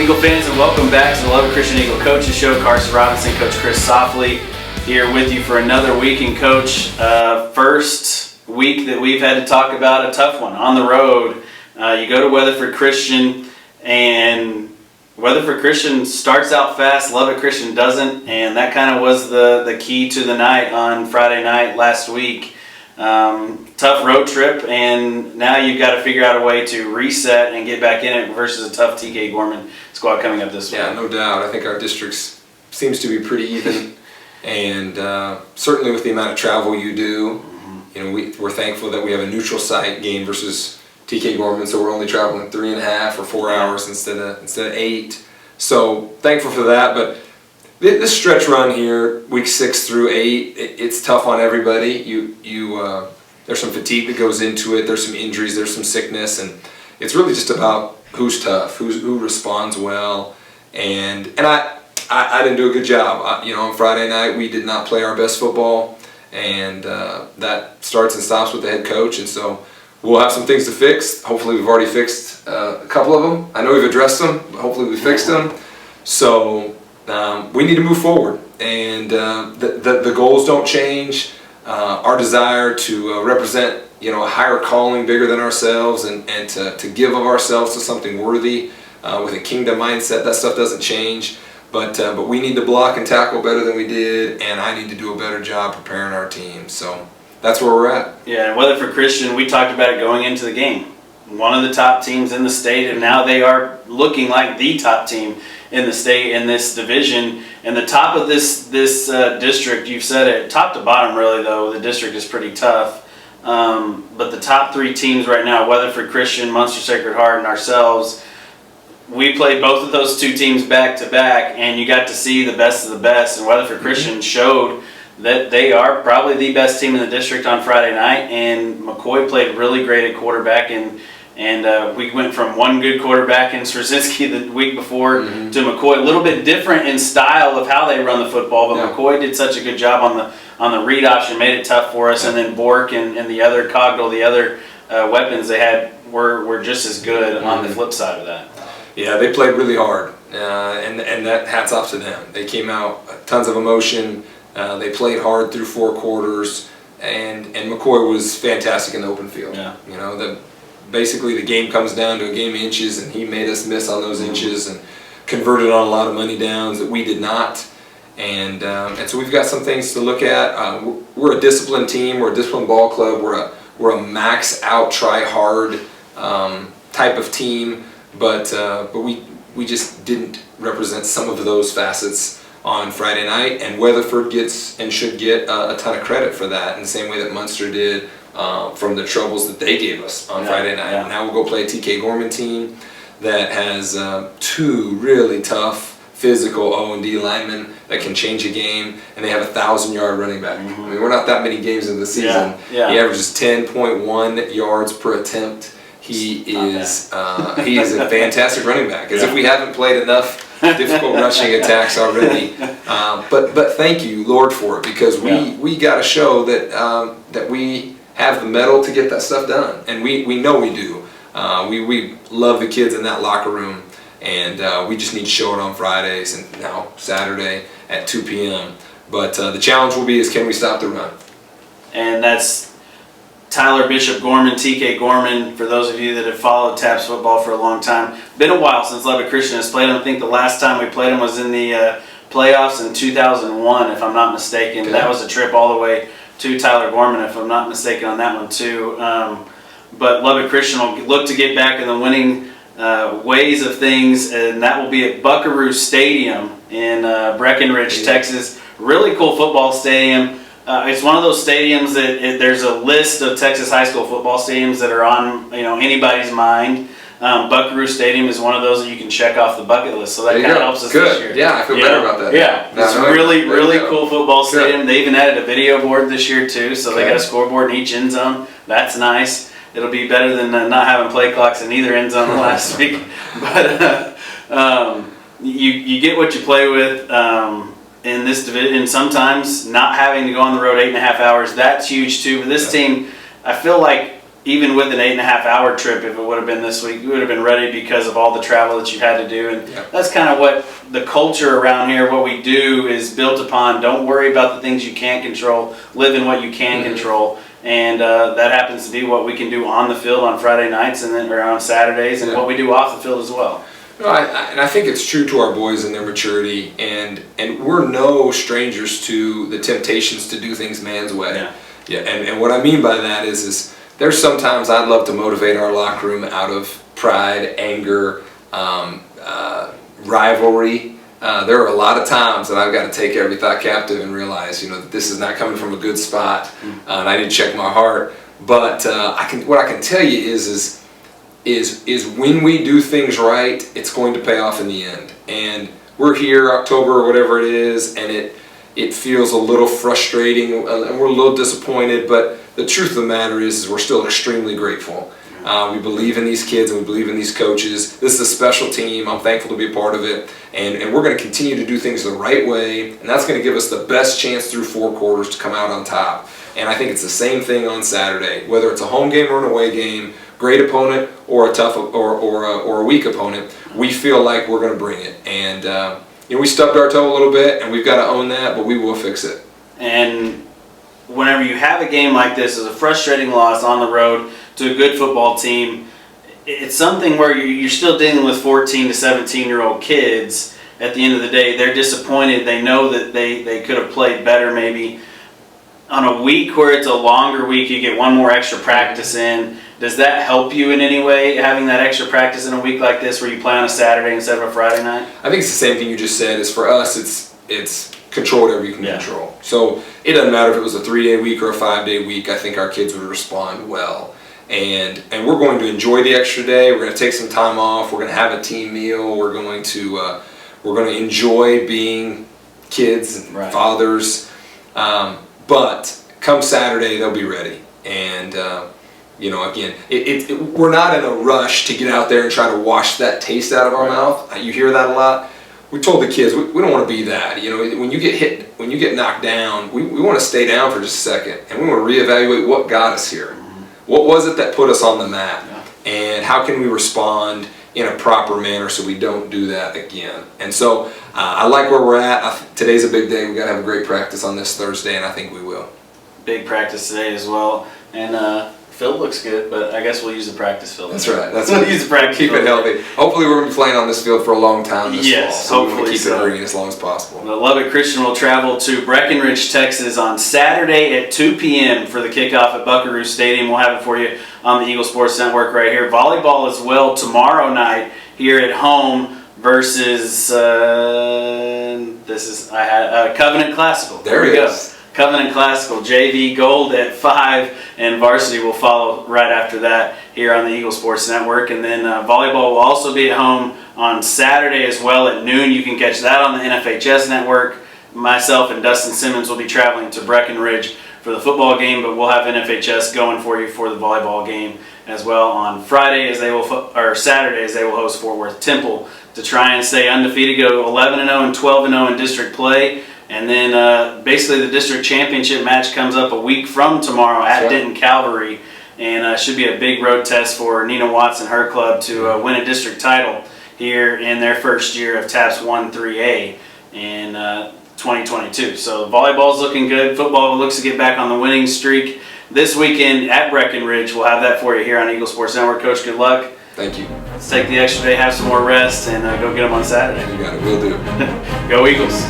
Eagle fans, and welcome back to the Weatherford Christian Eagle Coaches Show. Karson Robinson, Coach Chris Softley here with you for another week. And Coach, first week that we've had to talk about a tough one on the road. You go to Weatherford Christian, and Weatherford Christian starts out fast, Lubbock Christian doesn't, and that kind of was the key to the night on Friday night last week. Tough road trip, and now you've got to figure out a way to reset and get back in it versus a tough TK Gorman squad coming up this week. Yeah, no doubt. I think our districts seems to be pretty even, and certainly with the amount of travel you do, you know, we're thankful that we have a neutral site game versus TK Gorman, so we're only traveling 3.5 or 4 hours instead of 8. So thankful for that, but this stretch run here, week 6 through 8, it's tough on everybody. There's some fatigue that goes into it. There's some injuries. There's some sickness, and it's really just about who's tough, who responds well. And I didn't do a good job. On Friday night we did not play our best football, and that starts and stops with the head coach. And so we'll have some things to fix. Hopefully we've already fixed a couple of them. I know we've addressed them, but hopefully we fixed them. So we need to move forward, and the goals don't change. Our desire to represent, a higher calling bigger than ourselves, and to give of ourselves to something worthy with a kingdom mindset, that stuff doesn't change. But we need to block and tackle better than we did, and I need to do a better job preparing our team. So that's where we're at. Yeah, and Weatherford Christian, we talked about it going into the game. One of the top teams in the state, and now they are looking like the top team in the state in this division. And the top of this district, you've said it, top to bottom really though, the district is pretty tough. But the top 3 teams right now, Weatherford Christian, Munster Sacred Heart, and ourselves, we played both of those 2 teams back to back, and you got to see the best of the best. And Weatherford Christian showed that they are probably the best team in the district on Friday night, and McCoy played really great at quarterback, and we went from one good quarterback in Straczynski the week before to McCoy. A little bit different in style of how they run the football, but McCoy did such a good job on the read option, made it tough for us, and then Bork and the other Cogdell, the other weapons they had were just as good on the flip side of that. Yeah, they played really hard, and that hats off to them. They came out tons of emotion. They played hard through 4 quarters, and McCoy was fantastic in the open field. Yeah. Basically the game comes down to a game of inches, and he made us miss on those inches and converted on a lot of money downs that we did not. And so we've got some things to look at. We're a disciplined team. We're a disciplined ball club. We're a max out, try hard type of team. But we just didn't represent some of those facets on Friday night, and Weatherford gets and should get a ton of credit for that in the same way that Munster did from the troubles that they gave us on Friday night. Yeah. Now we'll go play a TK Gorman team that has 2 really tough physical O&D linemen that can change a game, and they have a 1,000-yard running back. I mean, we're not that many games into the season. Yeah. He averages 10.1 yards per attempt. He is a fantastic running back. As if we haven't played enough difficult rushing attacks already. But thank you, Lord, for it, because we got to show that we have the mettle to get that stuff done, and we know we do. We love the kids in that locker room, and we just need to show it on Fridays and now Saturday at 2 p.m. But the challenge will be is, can we stop the run? And that's Tyler Bishop Gorman, TK Gorman, for those of you that have followed TAPS football for a long time. Been a while since Lubbock Christian has played him. I think the last time we played him was in the playoffs in 2001, if I'm not mistaken. Okay. That was a trip all the way to Tyler Gorman, if I'm not mistaken, on that one too. But Lubbock Christian will look to get back in the winning ways of things, and that will be at Buckaroo Stadium in Breckenridge, Texas. Really cool football stadium. It's one of those stadiums that there's a list of Texas high school football stadiums that are on anybody's mind. Buckaroo Stadium is one of those that you can check off the bucket list, so that kind of helps us this year. Yeah, I feel better about that. Yeah, it's a really cool football stadium. They even added a video board this year too, so they got a scoreboard in each end zone. That's nice. It'll be better than not having play clocks in either end zone last week. But you get what you play with. In this division, sometimes not having to go on the road 8.5 hours, that's huge too. But this team, I feel like even with an 8.5-hour trip, if it would have been this week, you would have been ready because of all the travel that you had to do. And that's kind of what the culture around here, what we do, is built upon. Don't worry about the things you can't control. Live in what you can control. And that happens to be what we can do on the field on Friday nights and then or on Saturdays, and what we do off the field as well. No, and I think it's true to our boys and their maturity, and we're no strangers to the temptations to do things man's way. And what I mean by that is there's sometimes I'd love to motivate our locker room out of pride, anger, rivalry. There are a lot of times that I've got to take every thought captive and realize, that this is not coming from a good spot, and I need to check my heart. But what I can tell you is when we do things right, it's going to pay off in the end. And we're here, October or whatever it is, and it feels a little frustrating, and we're a little disappointed, but the truth of the matter is we're still extremely grateful. We believe in these kids and we believe in these coaches. This is a special team. I'm thankful to be a part of it. And we're going to continue to do things the right way, and that's going to give us the best chance through 4 quarters to come out on top. And I think it's the same thing on Saturday. Whether it's a home game or an away game, great opponent or a tough or a weak opponent, we feel like we're going to bring it. And we stubbed our toe a little bit, and we've got to own that, but we will fix it. And whenever you have a game like this, as a frustrating loss on the road to a good football team, it's something where you're still dealing with 14 to 17-year-old kids. At the end of the day, they're disappointed. They know that they could have played better maybe. On a week where it's a longer week, you get one more extra practice in. Does that help you in any way, having that extra practice in a week like this where you play on a Saturday instead of a Friday night? I think it's the same thing you just said. Is for us, it's control whatever you can control. So it doesn't matter if it was a 3-day week or a 5-day week. I think our kids would respond well. And we're going to enjoy the extra day. We're going to take some time off. We're going to have a team meal. We're going to enjoy being kids and fathers. But come Saturday, they'll be ready. And again, we're not in a rush to get out there and try to wash that taste out of our mouth. You hear that a lot. We told the kids we don't want to be that. When you get hit, when you get knocked down, we want to stay down for just a second, and we want to reevaluate what got us here. What was it that put us on the map, and how can we respond in a proper manner so we don't do that again? And so I like where we're at. Today's a big day. We've got to have a great practice on this Thursday, and I think we will. Big practice today as well. And field looks good, but I guess we'll use the practice field. That's right. We'll use the practice Keep field. it healthy. Hopefully we're going to be playing on this field for a long time this fall. So hopefully we want to keep it green as long as possible. The Lubbock Christian will travel to Breckenridge, Texas on Saturday at 2 p.m. for the kickoff at Buckaroo Stadium. We'll have it for you on the Eagle Sports Network right here. Volleyball as well tomorrow night here at home versus Covenant Classical. There we go. Covenant Classical, JV Gold at 5, and varsity will follow right after that here on the Eagle Sports Network. And then volleyball will also be at home on Saturday as well at noon. You can catch that on the NFHS Network. Myself and Dustin Simmons will be traveling to Breckenridge for the football game, but we'll have NFHS going for you for the volleyball game as well on Friday, Saturday, as they will host Fort Worth Temple to try and stay undefeated, go 11-0 and 12-0 in district play. And then basically the district championship match comes up a week from tomorrow at Denton Calvary, and should be a big road test for Nina Watts and her club to win a district title here in their first year of TAPS 1-3A in 2022. So volleyball's looking good. Football looks to get back on the winning streak this weekend at Breckenridge. We'll have that for you here on Eagle Sports Network. Coach, good luck. Thank you. Let's take the extra day, have some more rest, and go get them on Saturday. You got it. Will do. Go Eagles.